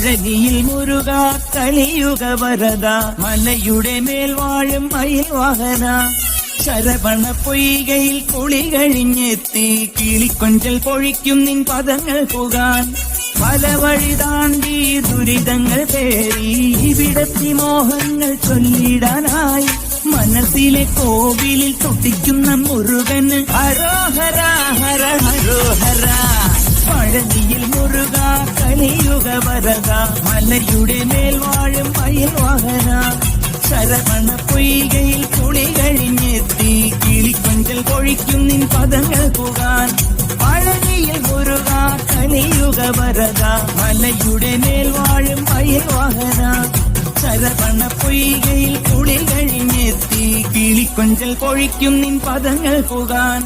പഴനിയിൽ മുരുക കലിയുഗ വരദ മലയുടെ മേൽ വാഴും മയിൽ വാഹന ശരവണ പൊയ്കയിൽ കുളി കഴിഞ്ഞെത്തി കിളിക്കൊഞ്ചൽ പൊഴിക്കും നിൻ പദങ്ങൾ പുകാൻ പല വഴി താണ്ടി ദുരിതങ്ങൾ പേറി ഇവിടത്തി മോഹങ്ങൾ ചൊല്ലിടാനായി മനസ്സിലെ കോവിലിൽ തൊട്ടിക്കുന്ന മുരുകന് ഹരോഹര ഹര ഹരോഹര പഴനിയിൽ മുരുക കലിയുഗ വരദ മലയുടെ മേൽ വാഴും മയിൽ വാഹന ശരവണ പൊയ്കയിൽ കുളി കഴിഞ്ഞെത്തി കിളിക്കൊഞ്ചൽ പൊഴിക്കും നിൻ പദങ്ങൾ പുകാൻ പഴനിയിൽ മുരുക കലിയുഗ വരദ മലയുടെ മേൽ വാഴും മയിൽ വാഹന ശരവണ പൊയ്കയിൽ കുളി കഴിഞ്ഞെത്തി കിളിക്കൊഞ്ചൽ പൊഴിക്കും നിൻ പദങ്ങൾ പുകാൻ